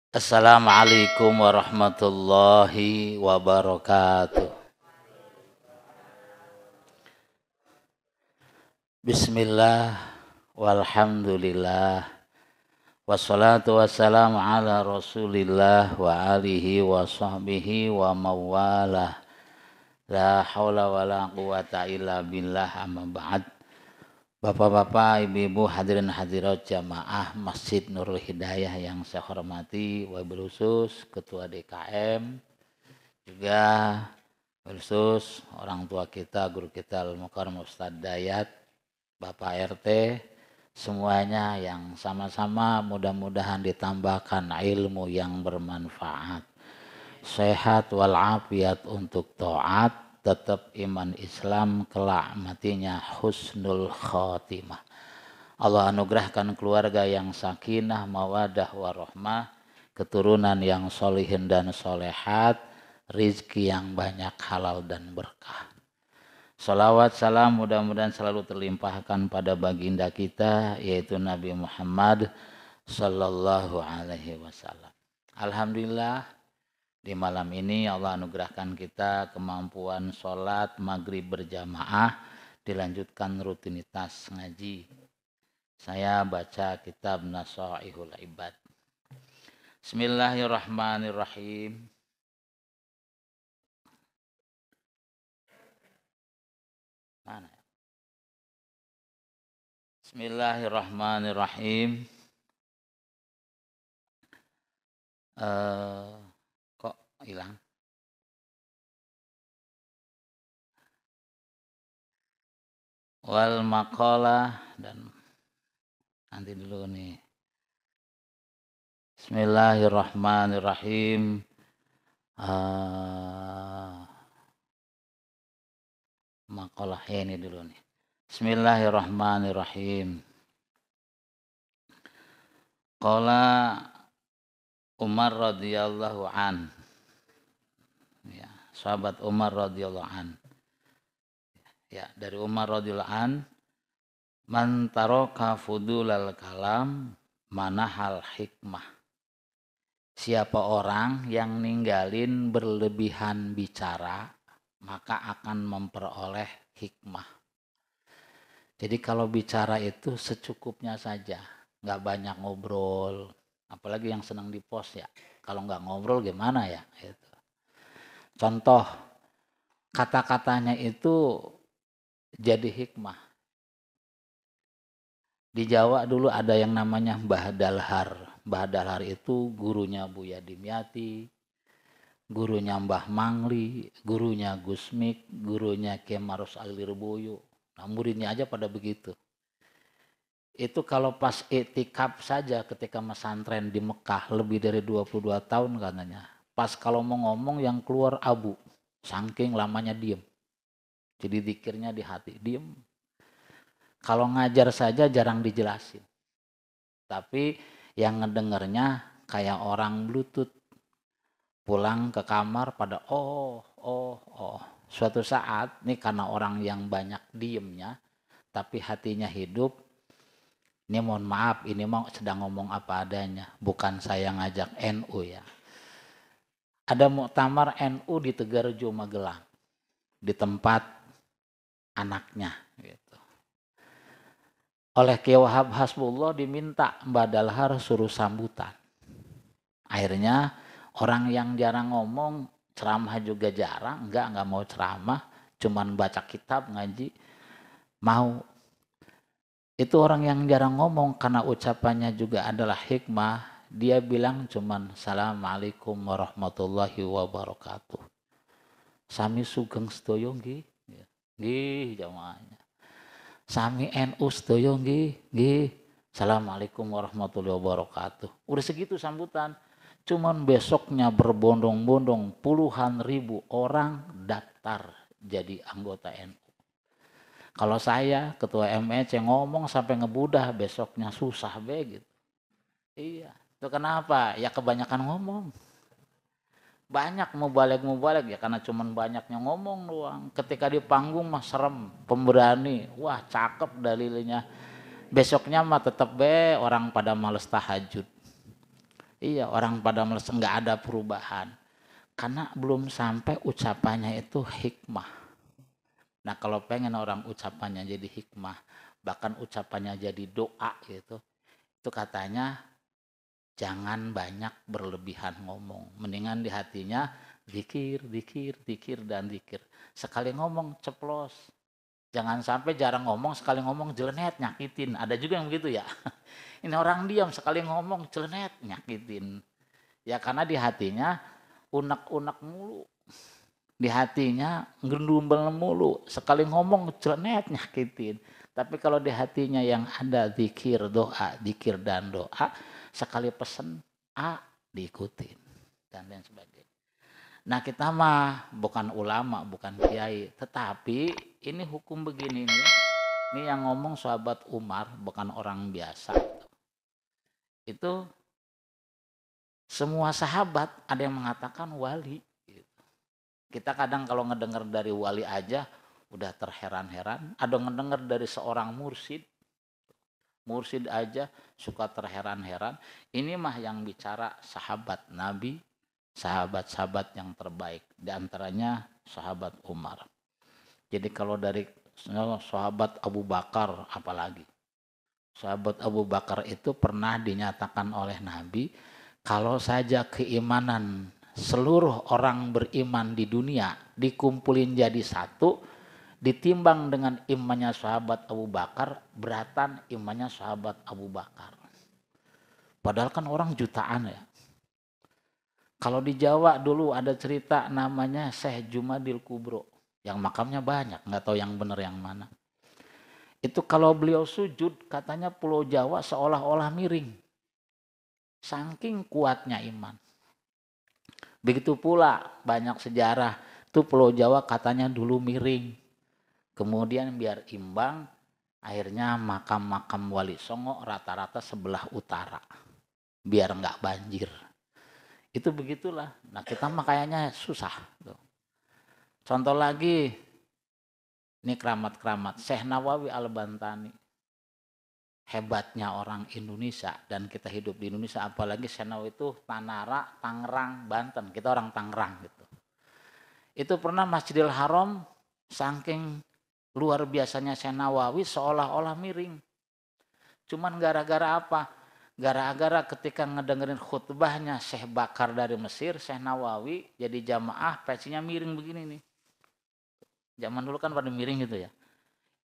Assalamualaikum warahmatullahi wabarakatuh. Bismillah walhamdulillah wassalatu wassalamu ala rasulillah wa alihi wa sahbihi wa mawalah. La haula wa la quwata illa billah amma ba'd. Bapak-bapak, ibu-ibu, hadirin hadirat jamaah Masjid Nurul Hidayah yang saya hormati, wabil khusus Ketua DKM, juga khusus orang tua kita, guru kita Al-Mukarram Ustadz Dayat, Bapak RT, semuanya yang sama-sama mudah-mudahan ditambahkan ilmu yang bermanfaat, sehat walafiat untuk taat, tetap iman Islam, kelak matinya husnul khotimah. Allah anugerahkan keluarga yang sakinah, mawadah, warahmah, keturunan yang solihin dan solehat, rizki yang banyak halal dan berkah. Salawat salam mudah-mudahan selalu terlimpahkan pada baginda kita, yaitu Nabi Muhammad Sallallahu Alaihi Wasallam. Alhamdulillah, di malam ini Allah anugerahkan kita kemampuan sholat maghrib berjamaah, dilanjutkan rutinitas ngaji. Saya baca kitab Nasaihul Ibad. Bismillahirrahmanirrahim. Mana? Bismillahirrahmanirrahim. Kok hilang? Wal maqalah, dan nanti dulu nih. Bismillahirrahmanirrahim. Maqalah ini dulu nih. Bismillahirrahmanirrahim. Qala Umar radhiyallahu an. Ya, sahabat Umar radhiyallahu an. Ya, dari Umar radhiyallahu an, man taraka fudulal kalam manahal hikmah. Siapa orang yang ninggalin berlebihan bicara, maka akan memperoleh hikmah. Jadi kalau bicara itu secukupnya saja, nggak banyak ngobrol. Apalagi yang senang di pos ya. Kalau nggak ngobrol gimana ya? Gitu. Contoh, kata-katanya itu jadi hikmah. Di Jawa dulu ada yang namanya Mbah Dalhar. Mbah Dalhar itu gurunya Buya Dimyati, gurunya Mbah Mangli, gurunya Gusmik, gurunya Kemarus Alirboyo. Nah, muridnya aja pada begitu. Itu kalau pas itikaf saja ketika pesantren di Mekah lebih dari 22 tahun katanya. Pas kalau mau ngomong yang keluar abu, saking lamanya diem. Jadi zikirnya di hati, diem. Kalau ngajar saja jarang dijelasin. Tapi yang ngedengernya kayak orang bluetooth. Pulang ke kamar pada oh. Suatu saat nih karena orang yang banyak diemnya, tapi hatinya hidup. Ini mohon maaf, ini mau sedang ngomong apa adanya. Bukan saya ngajak NU ya. Ada muktamar NU di Tegarjo Magelang. Di tempat anaknya. Gitu. Oleh Kiai Wahab Hasbullah diminta Mbak Dalhar suruh sambutan. Akhirnya orang yang jarang ngomong, ceramah juga jarang. Enggak mau ceramah. Cuman baca kitab, ngaji. Mau. Itu orang yang jarang ngomong karena ucapannya juga adalah hikmah. Dia bilang cuman Assalamualaikum warahmatullahi wabarakatuh. Sami sugeng sedaya nggih. Nggih jamaahnya. Sami NU sedaya nggih. Assalamualaikum warahmatullahi wabarakatuh. Udah segitu sambutan. Cuman besoknya berbondong-bondong puluhan ribu orang daftar jadi anggota NU. Kalau saya ketua MEC ngomong sampai ngebudah besoknya susah begitu. Iya, itu kenapa? Ya kebanyakan ngomong. Banyak mau balik ya karena cuman banyaknya ngomong doang. Ketika di panggung mah serem, pemberani. Wah, cakep dalilnya. Besoknya mah tetap orang pada males tahajud. Iya, orang pada merasa nggak ada perubahan. Karena belum sampai ucapannya itu hikmah. Nah kalau pengen orang ucapannya jadi hikmah, bahkan ucapannya jadi doa gitu, itu katanya jangan banyak berlebihan ngomong. Mendingan di hatinya zikir, zikir, zikir, dan zikir. Sekali ngomong ceplos. Jangan sampai jarang ngomong, sekali ngomong jelenet, nyakitin. Ada juga yang begitu ya. Ini orang diam, sekali ngomong jelenet, nyakitin. Ya karena di hatinya unek-unek mulu. Di hatinya gendumbel mulu. Sekali ngomong jelenet, nyakitin. Tapi kalau di hatinya yang ada zikir, doa, zikir dan doa, sekali pesen A diikutin dan lain sebagainya. Nah kita mah bukan ulama, bukan kiai, tetapi ini hukum begini nih. Ini yang ngomong sahabat Umar, bukan orang biasa. Itu semua sahabat ada yang mengatakan wali. Kita kadang kalau ngedengar dari wali aja udah terheran-heran. Ada ngedengar dari seorang mursyid. Mursyid aja suka terheran-heran. Ini mah yang bicara sahabat Nabi, sahabat-sahabat yang terbaik. Di antaranya sahabat Umar. Jadi kalau dari sahabat Abu Bakar apalagi. Sahabat Abu Bakar itu pernah dinyatakan oleh Nabi, kalau saja keimanan seluruh orang beriman di dunia dikumpulin jadi satu, ditimbang dengan imannya sahabat Abu Bakar, beratan imannya sahabat Abu Bakar. Padahal kan orang jutaan ya. Kalau di Jawa dulu ada cerita namanya Syekh Jumadil Kubro, yang makamnya banyak, nggak tahu yang benar yang mana. Itu kalau beliau sujud katanya Pulau Jawa seolah-olah miring. Saking kuatnya iman. Begitu pula banyak sejarah. Itu Pulau Jawa katanya dulu miring. Kemudian biar imbang, akhirnya makam-makam Wali Songo rata-rata sebelah utara. Biar nggak banjir. Itu begitulah. Nah kita mah kayaknya susah. Contoh lagi, ini keramat-keramat. Syekh Nawawi Al-Bantani. Hebatnya orang Indonesia dan kita hidup di Indonesia, apalagi Syekh Nawawi itu Tanara, Tangerang, Banten. Kita orang Tangerang gitu. Itu pernah Masjidil Haram saking luar biasanya Syekh Nawawi seolah-olah miring. Cuman gara-gara apa? Gara-gara ketika ngedengerin khutbahnya Syekh Bakar dari Mesir, Syekh Nawawi jadi jamaah pecinya miring begini nih. Zaman dulu kan pada miring gitu ya.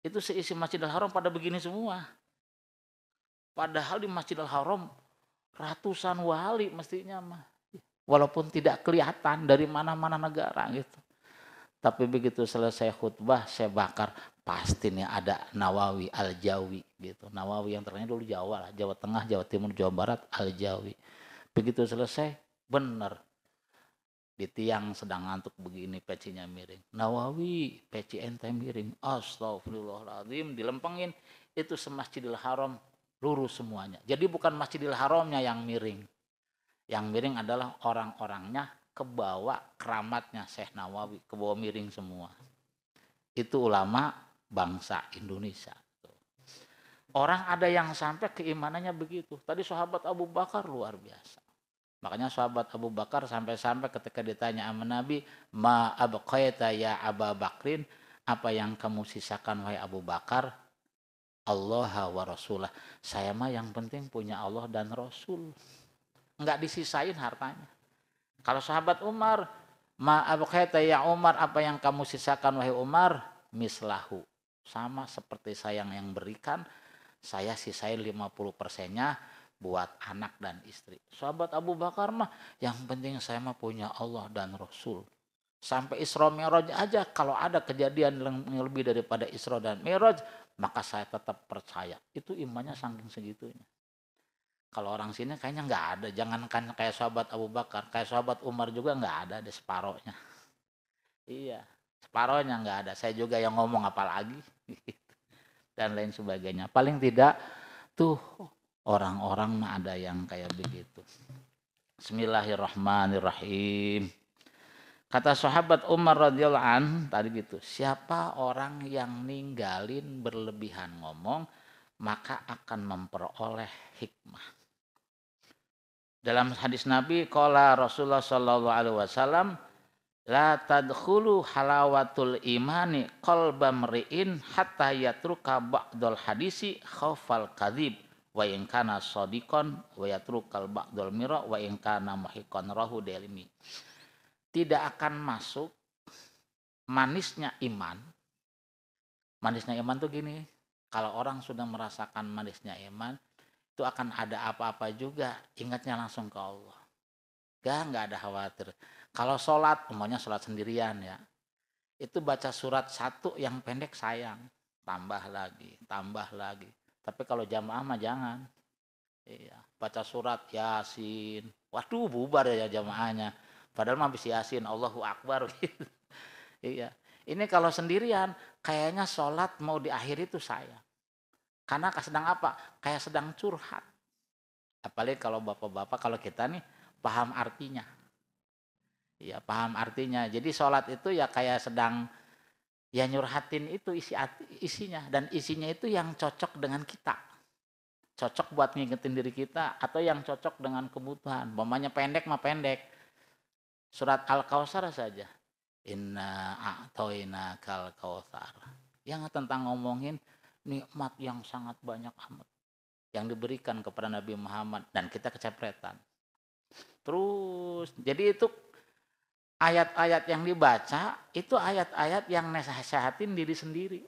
Itu seisi Masjidil Haram pada begini semua. Padahal di Masjidil Haram ratusan wali mestinya mah. Walaupun tidak kelihatan dari mana-mana negara gitu. Tapi begitu selesai khutbah saya bakar, pasti nih ada Nawawi Al-Jawi gitu. Nawawi yang terkenal dulu Jawa lah, Jawa Tengah, Jawa Timur, Jawa Barat, Al-Jawi. Begitu selesai, bener. Di tiang sedang ngantuk begini, pecinya miring. Nawawi, peci ente miring. Astagfirullahaladzim, dilempengin. Itu semasjidil Haram lurus semuanya. Jadi bukan Masjidil Haramnya yang miring. Yang miring adalah orang-orangnya kebawa keramatnya Syekh Nawawi, kebawa miring semua. Itu ulama bangsa Indonesia. Orang ada yang sampai keimanannya begitu. Tadi sahabat Abu Bakar luar biasa. Makanya sahabat Abu Bakar sampai-sampai ketika ditanya sama Nabi, ma abqaita ya Aba Bakrin, apa yang kamu sisakan wahai Abu Bakar? Allah wa Rasulah. Saya mah yang penting punya Allah dan Rasul. Enggak disisain hartanya. Kalau sahabat Umar, ma abqaita ya Umar, apa yang kamu sisakan wahai Umar? Mislahu. Sama seperti saya yang berikan, saya sisain 50%-nya buat anak dan istri. Sahabat Abu Bakar mah yang penting saya mah punya Allah dan Rasul. Sampai Isra Mi'raj aja kalau ada kejadian yang lebih daripada Isra dan Mi'raj, maka saya tetap percaya. Itu imannya saking segitunya. Kalau orang sini kayaknya nggak ada. Jangankan kayak sahabat Abu Bakar, kayak sahabat Umar juga nggak ada deh separohnya. Iya, separohnya nggak ada. Saya juga yang ngomong apalagi dan lain sebagainya. Paling tidak tuh orang-orang ada yang kayak begitu. Bismillahirrahmanirrahim. Kata sahabat Umar radhiyallahu an tadi gitu, siapa orang yang ninggalin berlebihan ngomong, maka akan memperoleh hikmah. Dalam hadis Nabi qala Rasulullah sallallahu alaihi wasallam la tadkhulu halawatul imani qalba mri'in hatta yatruka ba'dal hadisi khaufal kadzib wa in kana shadiqan wa yatrukal ba'dal mira wa in kana muhiqqan rahu dalimi. Tidak akan masuk manisnya iman. Manisnya iman tuh gini, kalau orang sudah merasakan manisnya iman, itu akan ada apa-apa juga, ingatnya langsung ke Allah. Nggak ada khawatir. Kalau sholat, umpamanya sholat sendirian ya, itu baca surat satu yang pendek sayang, tambah lagi. Tapi kalau jamaah mah jangan. Iya, baca surat Yasin, waduh bubar ya jamaahnya. Padahal mah habis Yasin, Allahu Akbar gitu. Iya, ini kalau sendirian, kayaknya sholat mau diakhiri itu sayang. Karena sedang apa? Kayak sedang curhat. Apalagi kalau bapak-bapak, kalau kita nih paham artinya. Ya paham artinya. Jadi sholat itu ya kayak sedang ya nyurhatin itu isinya. Dan isinya itu yang cocok dengan kita. Cocok buat ngingetin diri kita. Atau yang cocok dengan kebutuhan. Umpamanya pendek mah pendek. Surat Al-Kautsar saja. Inna a'toina kal kautsar. Yang tentang ngomongin nikmat yang sangat banyak amat. Yang diberikan kepada Nabi Muhammad. Dan kita kecepretan. Terus, jadi itu ayat-ayat yang dibaca, itu ayat-ayat yang nasehatin diri sendiri.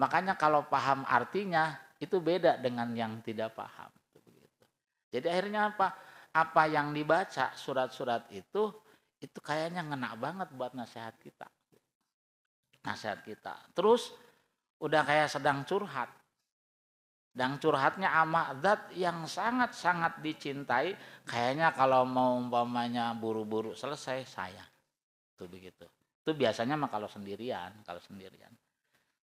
Makanya kalau paham artinya, itu beda dengan yang tidak paham. Jadi akhirnya apa? Apa yang dibaca, surat-surat itu kayaknya ngena banget buat nasihat kita. Nasihat kita. Terus, udah kayak sedang curhat. Dan curhatnya sama zat yang sangat-sangat dicintai. Kayaknya kalau mau umpamanya buru-buru selesai, sayang. Itu begitu. Itu biasanya mah kalau sendirian.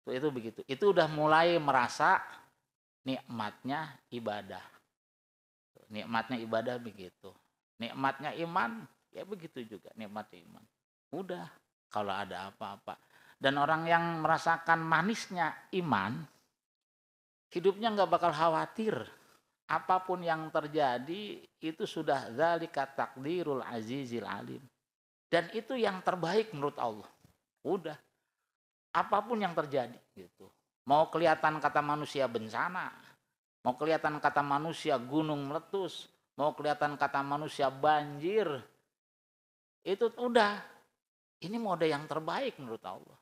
Itu begitu. Itu udah mulai merasa nikmatnya ibadah. Nikmatnya ibadah begitu. Nikmatnya iman, ya begitu juga nikmatnya iman. Udah, kalau ada apa-apa. Dan orang yang merasakan manisnya iman, hidupnya nggak bakal khawatir. Apapun yang terjadi itu sudah dzalika takdirul azizil alim. Dan itu yang terbaik menurut Allah. Udah. Apapun yang terjadi gitu. Mau kelihatan kata manusia bencana, mau kelihatan kata manusia gunung meletus, mau kelihatan kata manusia banjir. Itu udah. Ini mode yang terbaik menurut Allah.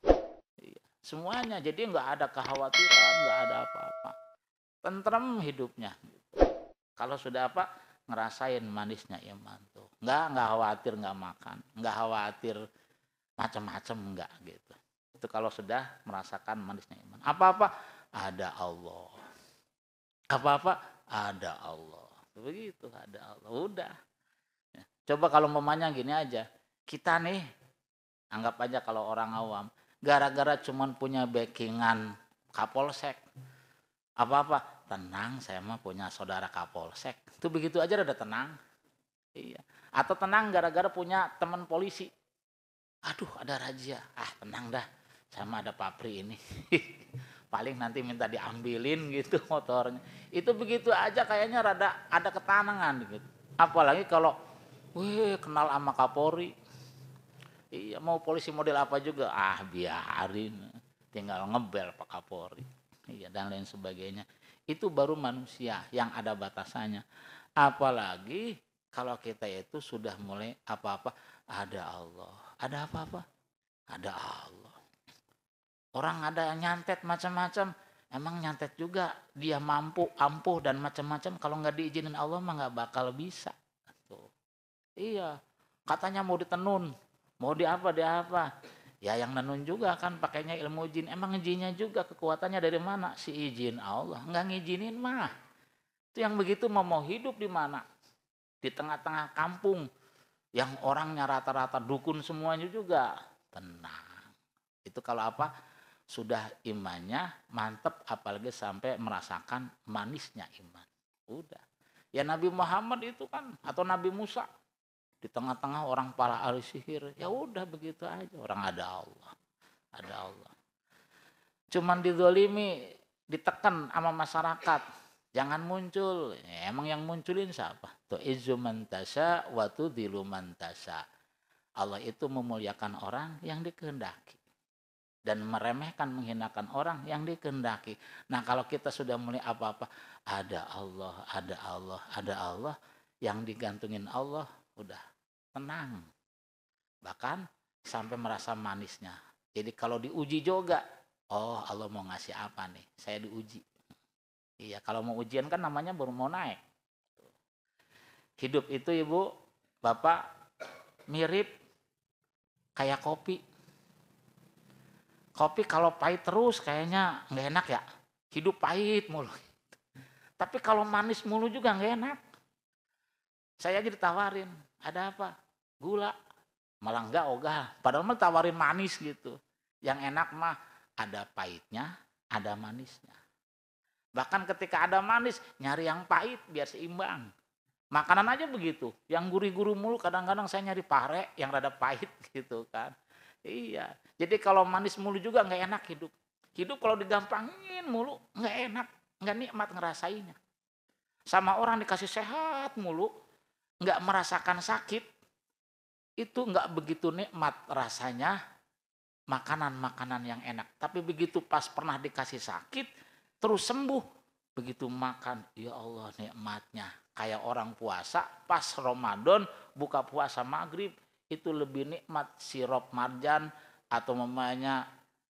Semuanya, jadi nggak ada kekhawatiran, nggak ada apa-apa. Tentrem hidupnya. Kalau sudah apa? Ngerasain manisnya iman tuh. Nggak khawatir nggak makan, nggak khawatir macam-macam nggak gitu. Itu kalau sudah merasakan manisnya iman. Apa-apa ada Allah. Apa-apa ada Allah. Begitu ada Allah. Udah. Coba kalau mamanya gini aja. Kita nih anggap aja kalau orang awam, gara-gara cuman punya backingan Kapolsek, apa-apa tenang, saya mah punya saudara Kapolsek, itu begitu aja udah tenang. Iya. Atau tenang gara-gara punya teman polisi, aduh ada razia, tenang dah, saya mah ada papri ini. Paling nanti minta diambilin gitu motornya. Itu begitu aja kayaknya rada ada ketenangan gitu. Apalagi kalau kenal sama Kapolri. Iya, mau polisi model apa juga, biarin, tinggal ngebel Pak Kapolri, iya dan lain sebagainya. Itu baru manusia yang ada batasannya. Apalagi kalau kita itu sudah mulai apa-apa ada Allah, ada apa-apa, ada Allah. Orang ada nyantet macam-macam, emang nyantet juga dia mampu, ampuh dan macam-macam. Kalau nggak diizinin Allah mah nggak bakal bisa. Tuh. Iya, katanya mau ditenun. Mau di apa. Ya yang nenun juga kan pakainya ilmu jin. Emang jinnya juga kekuatannya dari mana? Si izin Allah. Enggak ngizinin mah. Itu yang begitu mau hidup di mana? Di tengah-tengah kampung. Yang orangnya rata-rata dukun semuanya juga. Tenang. Itu kalau apa? Sudah imannya mantep apalagi sampai merasakan manisnya iman. Udah. Ya Nabi Muhammad itu kan atau Nabi Musa. Di tengah-tengah orang para ahli sihir, ya udah begitu aja. Orang ada Allah. Cuman dizolimi, ditekan sama masyarakat, jangan muncul. Ya, emang yang munculin siapa? Tu'izzu man tasya wa tudhillu man tasya. Allah itu memuliakan orang yang dikehendaki dan meremehkan, menghinakan orang yang dikehendaki. Nah, kalau kita sudah mulai apa-apa, ada Allah, ada Allah, ada Allah, yang digantungin Allah, udah tenang. Bahkan sampai merasa manisnya. Jadi kalau diuji juga, oh Allah mau ngasih apa nih? Saya diuji. Iya, kalau mau ujian kan namanya baru mau naik. Hidup itu Ibu, Bapak, mirip kayak kopi. Kopi kalau pahit terus kayaknya nggak enak ya. Hidup pahit mulu. Tapi kalau manis mulu juga nggak enak. Saya aja ditawarin, ada apa? Gula. Malah enggak ogah. Padahal mah tawarin manis gitu. Yang enak mah ada pahitnya, ada manisnya. Bahkan ketika ada manis, nyari yang pahit biar seimbang. Makanan aja begitu. Yang gurih-gurih mulu kadang-kadang saya nyari pare yang rada pahit gitu kan. Iya. Jadi kalau manis mulu juga nggak enak hidup. Hidup kalau digampangin mulu nggak enak, nggak nikmat ngerasainnya. Sama orang dikasih sehat mulu, nggak merasakan sakit, itu nggak begitu nikmat rasanya makanan-makanan yang enak. Tapi begitu pas pernah dikasih sakit, terus sembuh, begitu makan, ya Allah nikmatnya. Kayak orang puasa pas Ramadan buka puasa maghrib, itu lebih nikmat sirup marjan atau namanya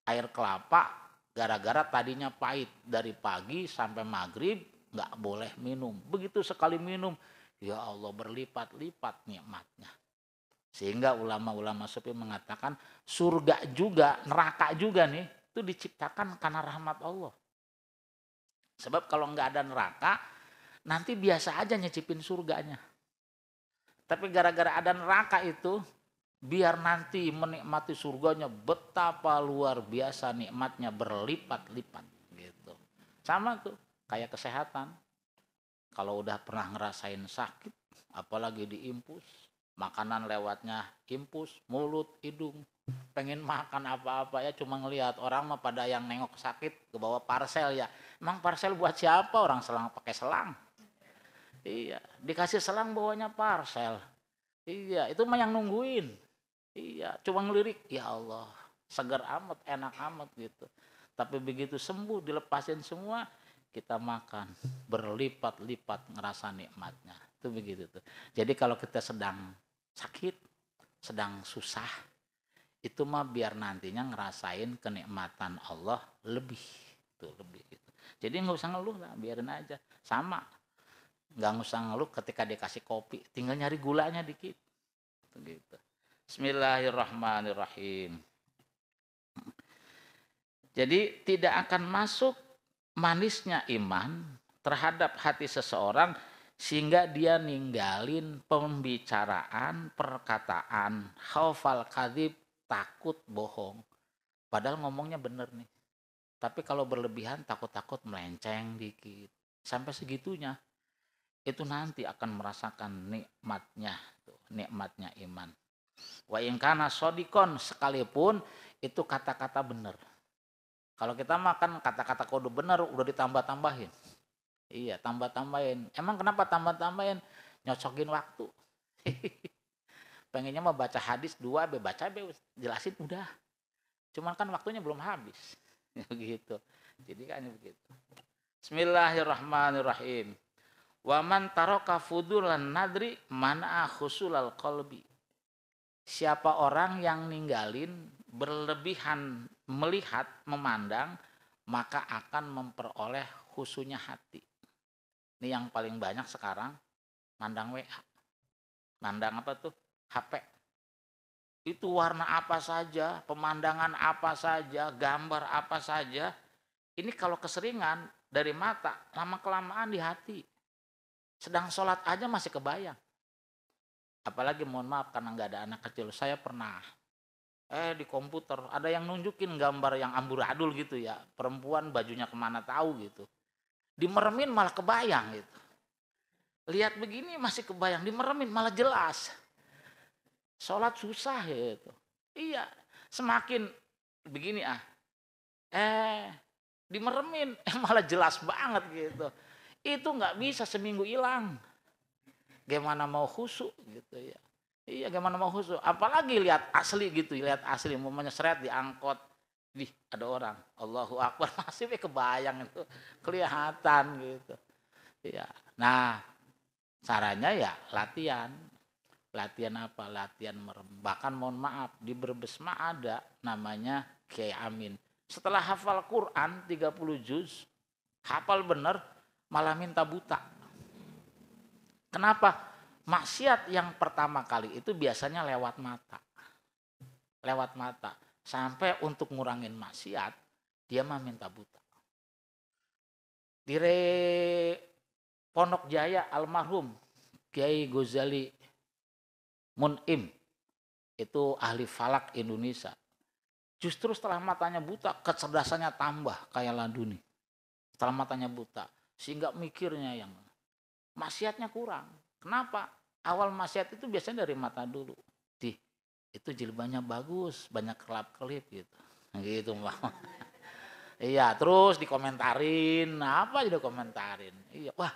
air kelapa, gara-gara tadinya pahit dari pagi sampai maghrib nggak boleh minum. Begitu sekali minum, ya Allah berlipat-lipat nikmatnya. Sehingga ulama-ulama sufi mengatakan surga juga, neraka juga nih, itu diciptakan karena rahmat Allah. Sebab kalau nggak ada neraka, nanti biasa aja nyicipin surganya. Tapi gara-gara ada neraka itu, biar nanti menikmati surganya betapa luar biasa nikmatnya berlipat-lipat gitu. Sama tuh kayak kesehatan. Kalau udah pernah ngerasain sakit, apalagi diimpus, makanan lewatnya impus, mulut, hidung, pengen makan apa-apa ya cuma ngelihat orang mah pada yang nengok sakit ke bawah parcel ya. Emang parcel buat siapa? Orang selang pakai selang. Iya, dikasih selang bawanya parcel. Iya, itu mah yang nungguin. Iya, cuma ngelirik, ya Allah, segar amat, enak amat gitu. Tapi begitu sembuh, dilepasin semua, kita makan berlipat-lipat ngerasa nikmatnya. Itu begitu tuh. Jadi kalau kita sedang sakit, sedang susah, itu mah biar nantinya ngerasain kenikmatan Allah lebih, tuh lebih gitu. Jadi nggak usah ngeluh lah, biarin aja. Sama, nggak usah ngeluh ketika dikasih kopi, tinggal nyari gulanya dikit, gitu. Bismillahirrahmanirrahim. Jadi tidak akan masuk manisnya iman terhadap hati seseorang sehingga dia ninggalin pembicaraan, perkataan, khaufal kadzib, takut bohong. Padahal ngomongnya bener nih. Tapi kalau berlebihan takut-takut melenceng dikit. Sampai segitunya. Itu nanti akan merasakan nikmatnya, tuh, nikmatnya iman. Wa in kana sodikon, sekalipun itu kata-kata bener. Kalau kita makan kata-kata kode bener udah ditambah-tambahin. Iya, tambah-tambahin. Emang kenapa tambah-tambahin? Nyocokin waktu. Pengennya mau baca hadis 2, baca jelasin udah. Cuman kan waktunya belum habis. Gitu. Jadi kan begitu. Bismillahirrahmanirrahim. Wa man taraka fudulan nadri mana khusulal qalbi. Siapa orang yang ninggalin berlebihan melihat, memandang, maka akan memperoleh khusunya hati. Ini yang paling banyak sekarang, mandang WA. Mandang apa tuh? HP. Itu warna apa saja, pemandangan apa saja, gambar apa saja. Ini kalau keseringan dari mata, lama-kelamaan di hati. Sedang sholat aja masih kebayang. Apalagi mohon maaf karena nggak ada anak kecil. Saya pernah di komputer ada yang nunjukin gambar yang amburadul gitu ya. Perempuan bajunya kemana tahu gitu. Dimeremin malah kebayang gitu. Lihat begini masih kebayang, dimeremin malah jelas. Sholat susah gitu. Iya, semakin begini dimeremin malah jelas banget gitu. Itu nggak bisa seminggu hilang. Gimana mau khusyuk gitu ya. Iya, gimana mau khusyuk? Apalagi lihat asli gitu, lihat asli umpamanya seret diangkot. Wih, ada orang. Allahu Akbar masih kebayang itu kelihatan gitu. Iya. Nah, caranya ya latihan. Latihan apa? Latihan merem. Bahkan mohon maaf, di Brebes mah ada namanya Kiai Amin. Setelah hafal Quran 30 juz, hafal bener, malah minta buta. Kenapa? Maksiat yang pertama kali itu biasanya lewat mata. Lewat mata. Sampai untuk ngurangin maksiat, dia mah minta buta. Di Pondok Jaya almarhum Kiai Ghazali Mun'im, itu ahli falak Indonesia. Justru setelah matanya buta, kecerdasannya tambah kayak Laduni. Setelah matanya buta, sehingga mikirnya yang maksiatnya kurang. Kenapa? Awal maksiat itu biasanya dari mata dulu. Itu jilbahnya bagus, banyak kelap-kelip gitu. Gitu, Mbak. Iya, terus dikomentarin, apa aja dikomentarin. Iya, wah,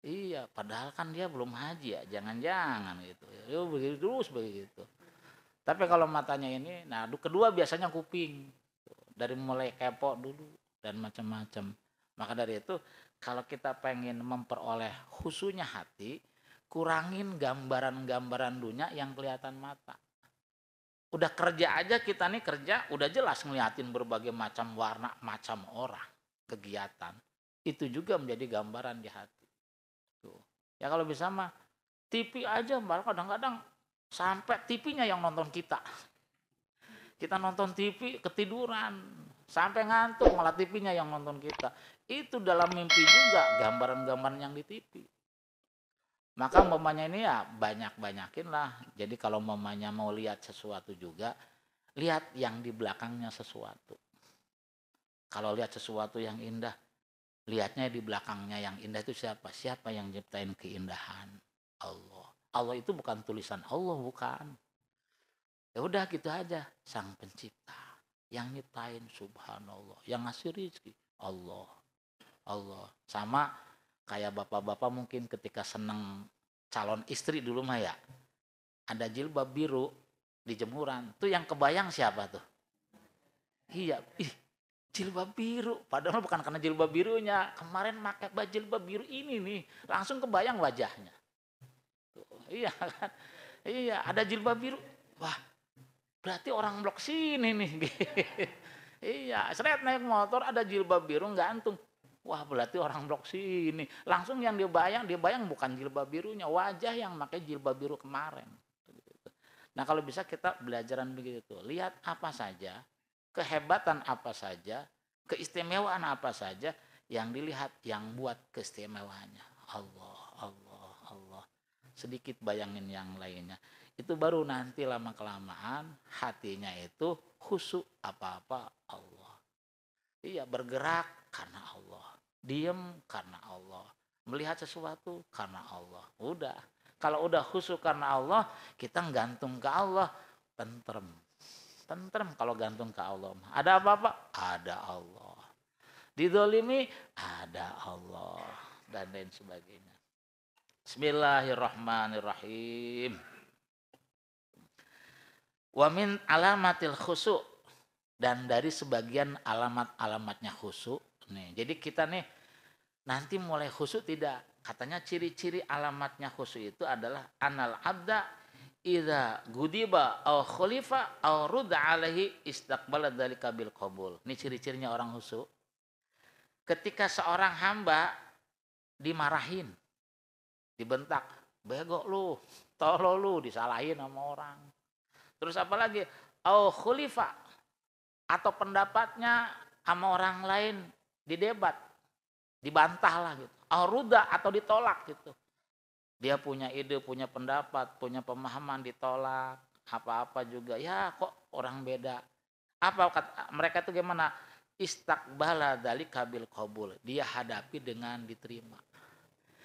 iya, padahal kan dia belum haji ya, jangan-jangan gitu. Ya begitu terus begitu. Tapi kalau matanya ini, nah kedua biasanya kuping. Dari mulai kepo dulu dan macam-macam. Maka dari itu, kalau kita pengen memperoleh khusyuknya hati, kurangin gambaran-gambaran dunia yang kelihatan mata. Udah kerja aja kita nih kerja, udah jelas ngeliatin berbagai macam warna, macam orang, kegiatan. Itu juga menjadi gambaran di hati. Tuh. Ya kalau bisa mah TV aja, malah kadang-kadang sampai TV-nya yang nonton kita. Kita nonton TV ketiduran, sampai ngantuk malah TV-nya yang nonton kita. Itu dalam mimpi juga gambaran-gambaran yang di TV. Maka umpamanya ini ya banyak-banyakin lah. Jadi kalau umpamanya mau lihat sesuatu juga, lihat yang di belakangnya sesuatu. Kalau lihat sesuatu yang indah, lihatnya di belakangnya yang indah itu siapa? Siapa yang nyiptain keindahan? Allah. Allah itu bukan tulisan Allah, bukan. Ya udah gitu aja, Sang Pencipta. Yang nyiptain subhanallah, yang ngasih rezeki Allah. Allah. Sama kayak bapak-bapak mungkin ketika seneng calon istri dulu mah ya, ada jilbab biru di jemuran, tuh yang kebayang siapa tuh? Iya, jilbab biru, padahal bukan karena jilbab birunya, kemarin pakai baju jilbab biru ini nih, langsung kebayang wajahnya. Tuh, iya kan? Iya, ada jilbab biru, wah berarti orang blok sini nih. Iya, seret naik motor ada jilbab biru gantung. Wah berarti orang blok sini. Langsung yang dia bayang bukan jilbab birunya, wajah yang pakai jilbab biru kemarin. Nah kalau bisa kita belajaran begitu. Lihat apa saja, kehebatan apa saja, keistimewaan apa saja yang dilihat, yang buat keistimewaannya. Allah, Allah, Allah. Sedikit bayangin yang lainnya. Itu baru nanti lama-kelamaan hatinya itu khusyuk apa-apa Allah. Iya, bergerak karena Allah. Diem karena Allah. Melihat sesuatu karena Allah. Udah. Kalau udah khusyuk karena Allah, kita gantung ke Allah, tentrem. Tentrem kalau gantung ke Allah. Ada apa-apa? Ada Allah. Didolimi? Ada Allah. Dan lain sebagainya. Bismillahirrahmanirrahim. Wa min alamatil khusyuk, dan dari sebagian alamat-alamatnya khusyuk nih. Jadi kita nih nanti mulai khusyuk tidak. Katanya ciri-ciri alamatnya khusyuk itu adalah anal abda idza gudiba aw khulifa aw rudda alaihi istaqbala dzalika bil qabul. Ini ciri-cirinya orang khusyuk. Ketika seorang hamba dimarahin, dibentak, bego lu, tolol lu, disalahin sama orang. Terus apa lagi? Au khulifa, atau pendapatnya sama orang lain didebat, dibantah lah gitu. Au ruda, atau ditolak gitu. Dia punya ide, punya pendapat, punya pemahaman ditolak, apa-apa juga. Ya kok orang beda. Apa kata mereka itu gimana? Istakbala dzalika bil qabul. Dia hadapi dengan diterima.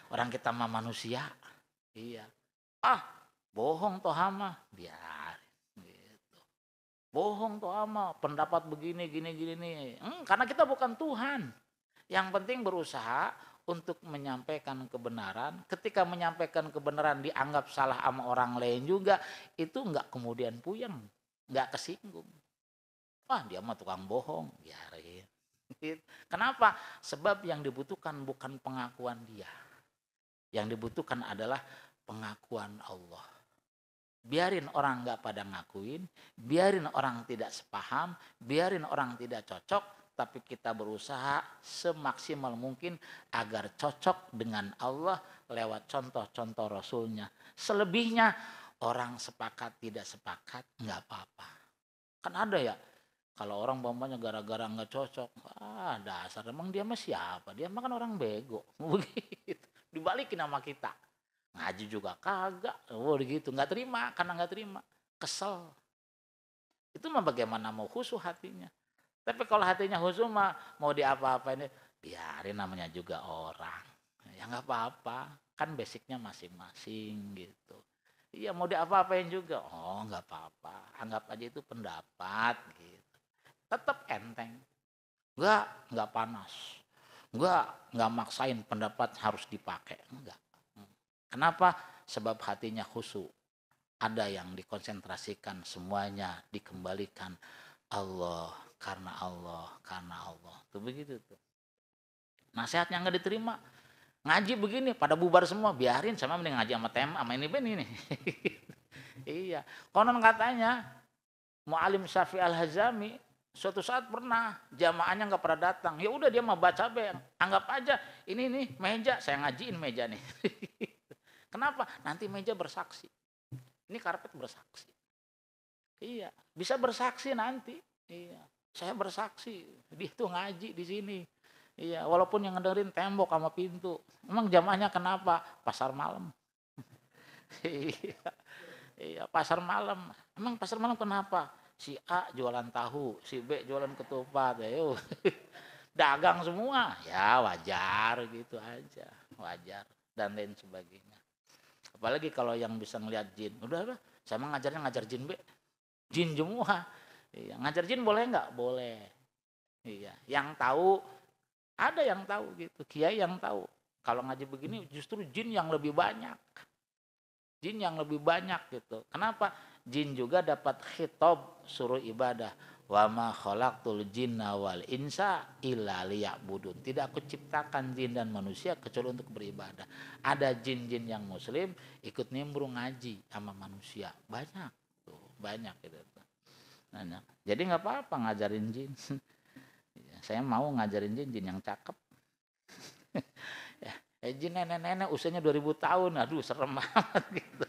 Orang kita mah manusia. Iya. Ah, bohong toh hama, biar. Bohong tuh ama, pendapat begini gini nih. Karena kita bukan Tuhan. Yang penting berusaha untuk menyampaikan kebenaran. Ketika menyampaikan kebenaran dianggap salah sama orang lain juga, itu enggak kemudian puyeng, enggak kesinggung. Wah, dia mah tukang bohong, biarin. Kenapa? Sebab yang dibutuhkan bukan pengakuan dia. Yang dibutuhkan adalah pengakuan Allah. Biarin orang nggak pada ngakuin, biarin orang tidak sepaham, biarin orang tidak cocok, tapi kita berusaha semaksimal mungkin agar cocok dengan Allah lewat contoh-contoh Rasulnya. Selebihnya orang sepakat tidak sepakat nggak apa-apa. Kan ada ya, kalau orang bapaknya gara-gara nggak cocok, dasar emang dia mah siapa? Dia mah kan orang bego, begitu. Dibalikin sama kita. Ngaji juga kagak, gitu, nggak terima, karena nggak terima, kesel. Itu mah bagaimana mau khusyuk hatinya. Tapi kalau hatinya khusyuk mah mau diapa-apain, biarin, namanya juga orang. Ya nggak apa-apa, kan basicnya masing-masing gitu. Iya, mau diapa-apain juga, oh nggak apa-apa, anggap aja itu pendapat gitu. Tetap enteng, nggak panas, nggak maksain pendapat harus dipakai, enggak. Kenapa? Sebab hatinya khusyuk. Ada yang dikonsentrasikan, semuanya dikembalikan Allah, karena Allah, karena Allah. Tuh begitu tuh. Nasihatnya nggak diterima, ngaji begini pada bubar semua, biarin, sama mending ngaji sama sama ini. Iya. Konon katanya Mu'alim Syafi'i Al-Hazami suatu saat pernah jamaahnya nggak pernah datang. Ya udah, dia mau baca anggap aja ini nih meja, saya ngajiin meja nih. Kenapa? Nanti meja bersaksi. Ini karpet bersaksi. Iya, bisa bersaksi nanti. Iya, saya bersaksi. Dia tuh ngaji di sini. Iya, walaupun yang ngedengerin tembok sama pintu. Emang jamaahnya kenapa? Pasar malam. Iya, pasar malam. Emang pasar malam kenapa? Si A jualan tahu, si B jualan ketupat. Ayo. Dagang semua. Ya wajar gitu aja. Wajar. Dan lain sebagainya. Apalagi kalau yang bisa ngelihat jin. Udah, sama ngajarnya ngajar jin, Be. Jin semua. Iya, ngajar jin boleh nggak? Boleh. Iya, yang tahu, ada yang tahu gitu. Kiai yang tahu. Kalau ngaji begini justru jin yang lebih banyak. Jin yang lebih banyak gitu. Kenapa? Jin juga dapat khitab suruh ibadah. Wa ma khalaqtul jinna wal insa illa liya'budun. Tidak aku ciptakan jin dan manusia kecuali untuk beribadah. Ada jin-jin yang muslim ikut nimbrung ngaji sama manusia. Banyak tuh, banyak gitu. Banyak. Jadi nggak apa-apa ngajarin jin. Saya mau ngajarin jin yang cakep. Jin nenek-nenek usianya 2000 tahun. Aduh, serem banget gitu.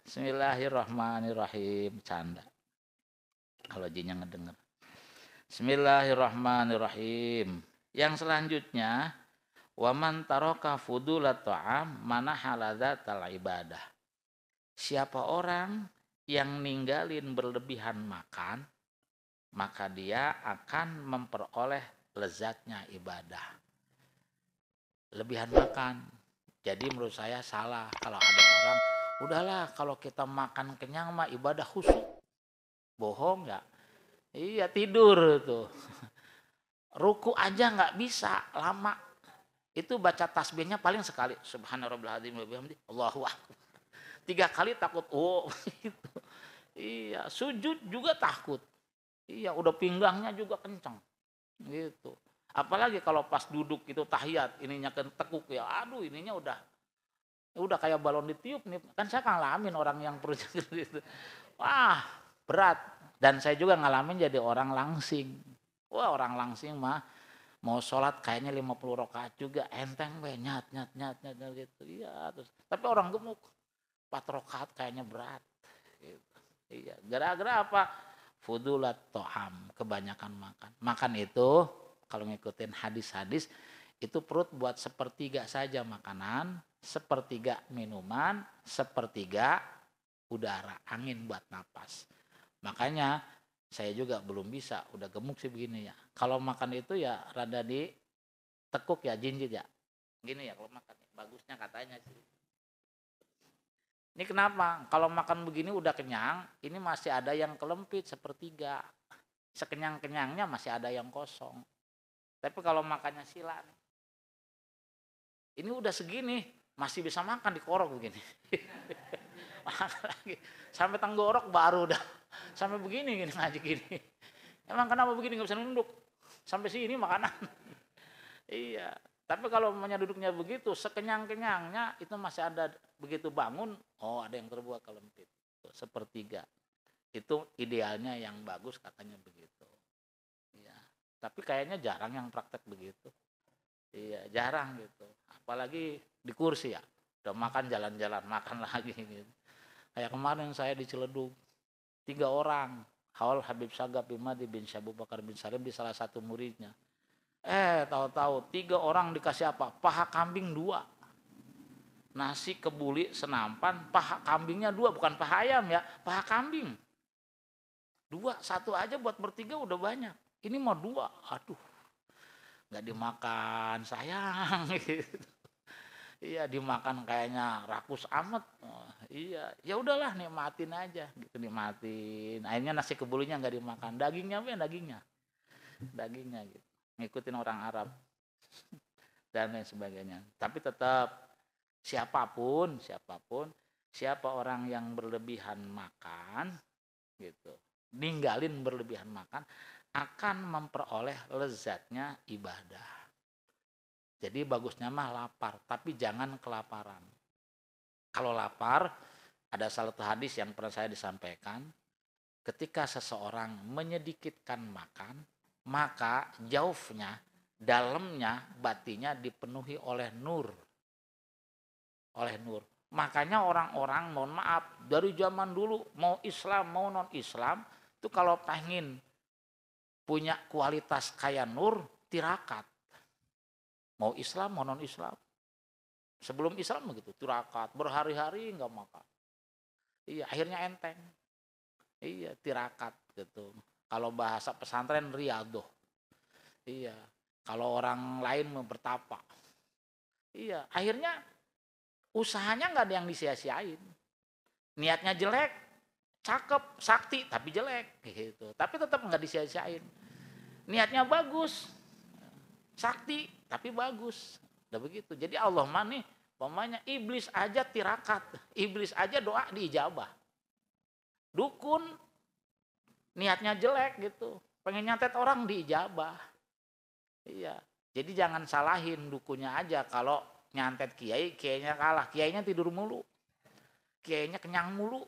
Bismillahirrahmanirrahim. Canda kalau jinnya ngedenger. Bismillahirrahmanirrahim. Yang selanjutnya, waman taraka fudulat ta'am mana haladatal ibadah. Siapa orang yang ninggalin berlebihan makan, maka dia akan memperoleh lezatnya ibadah. Lebihan makan. Jadi menurut saya salah kalau ada orang, udahlah kalau kita makan kenyang mah ibadah khusyuk. Bohong ya. Iya, tidur tuh. Ruku aja nggak bisa lama. Itu baca tasbihnya paling sekali. Subhanarabbil wa bihamdi. Allahu akbar. 3 kali takut. Oh, gitu. Iya, sujud juga takut. Iya, udah pinggangnya juga kencang. Gitu. Apalagi kalau pas duduk itu tahiyat, ininya tekuk ya. Aduh, ininya udah kayak balon ditiup nih. Kan saya ngalamin orang yang perut gitu. Wah, berat. Dan saya juga ngalamin jadi orang langsing. Wah, orang langsing mah mau sholat kayaknya 50 rakaat juga enteng be, nyat gitu. Iya, terus tapi orang gemuk 4 rakaat kayaknya berat gitu. Iya, gara-gara apa? Fudulat toham, kebanyakan makan. Makan itu kalau ngikutin hadis-hadis itu perut buat sepertiga saja makanan, sepertiga minuman, sepertiga udara, angin buat napas. Makanya saya juga belum bisa, udah gemuk sih begini ya. Kalau makan itu ya rada ditekuk ya, jinjit ya. Gini ya kalau makan, bagusnya katanya sih. Ini kenapa? Kalau makan begini udah kenyang, ini masih ada yang kelempit sepertiga. Sekenyang-kenyangnya masih ada yang kosong. Tapi kalau makannya sila nih, Ini udah segini masih bisa makan di korok begini. Makan lagi. Sampai tenggorok baru udah. Sampai begini gini ngaji gini. Emang kenapa begini nggak bisa nunduk? Sampai sini makanan. Iya. Tapi kalau duduknya begitu sekenyang-kenyangnya itu masih ada begitu bangun. Oh ada yang terbuat kalau empit. Sepertiga. Itu idealnya yang bagus katanya begitu. Iya. Tapi kayaknya jarang yang praktek begitu. Iya jarang gitu. Apalagi di kursi ya. Udah makan jalan-jalan makan lagi gitu. Kayak kemarin saya di Ciledug 3 orang. Haul Habib Sagaf Imadi bin Abu Bakar bin Salim di salah satu muridnya. Tahu-tahu 3 orang dikasih apa? Paha kambing 2. Nasi kebuli senampan, paha kambingnya 2, bukan paha ayam ya, paha kambing. 2, 1 aja buat bertiga udah banyak. Ini mau 2, aduh, nggak dimakan sayang. Gitu. Iya dimakan kayaknya rakus amat. Oh, iya, ya udahlah nikmatin aja, gitu nikmatin. Akhirnya nasi kebulinya nggak dimakan, dagingnya apa ya dagingnya gitu. Ngikutin orang Arab dan lain sebagainya. Tapi tetap siapa orang yang berlebihan makan gitu, ninggalin berlebihan makan akan memperoleh lezatnya ibadah. Jadi bagusnya mah lapar, tapi jangan kelaparan. Kalau lapar, ada satu hadis yang pernah saya disampaikan, ketika seseorang menyedikitkan makan, maka jaufnya, dalamnya, batinnya dipenuhi oleh nur. Makanya orang-orang, mohon maaf, dari zaman dulu mau Islam mau non Islam, itu kalau pengen punya kualitas kayak nur, tirakat. Mau Islam mau non Islam. Sebelum Islam begitu, tirakat, berhari-hari nggak makan. Iya, akhirnya enteng. Iya, tirakat gitu. Kalau bahasa pesantren riadoh. Iya. Kalau orang lain bertapa. Iya. Akhirnya usahanya nggak ada yang disia-siain. Niatnya jelek, cakep, sakti, tapi jelek. Gitu. Tapi tetap nggak disia-siain. Niatnya bagus, sakti, tapi bagus. Udah begitu. Jadi Allah mah nih, pokoknya iblis aja tirakat. Iblis aja doa diijabah. Dukun niatnya jelek gitu, pengen nyantet orang diijabah. Iya, jadi jangan salahin dukunnya aja. Kalau nyantet kiai, kiainya kalah, kiainya tidur mulu, kiainya kenyang mulu.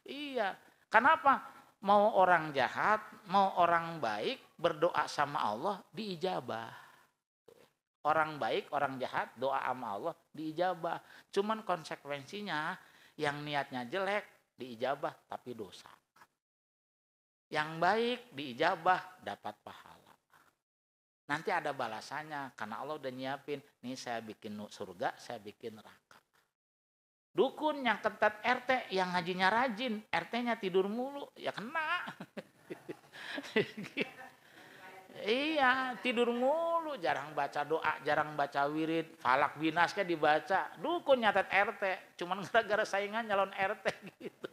Iya, kenapa? Mau orang jahat, mau orang baik berdoa sama Allah diijabah. Orang baik, orang jahat doa sama Allah diijabah. Cuman konsekuensinya yang niatnya jelek diijabah tapi dosa. Yang baik diijabah dapat pahala. Nanti ada balasannya karena Allah udah nyiapin. Nih saya bikin surga, saya bikin neraka. Dukun yang ketat RT, yang ngajinya rajin, RT-nya tidur mulu, ya kena. Iya, tidur mulu, jarang baca doa, jarang baca wirid, falak binasnya dibaca. Dukun nyatet RT, cuman gara-gara saingan nyalon RT gitu.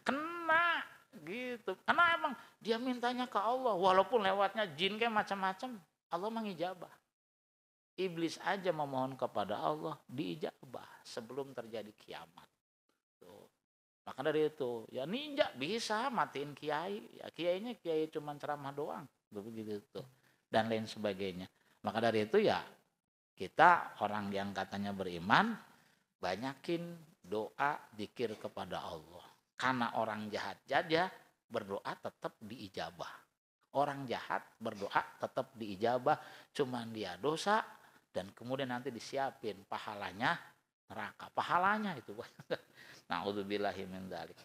Kena gitu. Karena emang dia mintanya ke Allah, walaupun lewatnya jin kayak macam-macam, Allah mengijabah. Iblis aja memohon kepada Allah diijabah sebelum terjadi kiamat. Tuh. Maka dari itu, ya ninja bisa matiin kiai, ya kiainya kiai cuma ceramah doang, begitu tuh. Dan lain sebagainya. Maka dari itu ya kita orang yang katanya beriman banyakin doa zikir kepada Allah. Karena orang jahat saja berdoa tetap diijabah. Orang jahat berdoa tetap diijabah, cuman dia dosa dan kemudian nanti disiapin pahalanya neraka. Pahalanya itu. Na'udzubillahi min dzalik.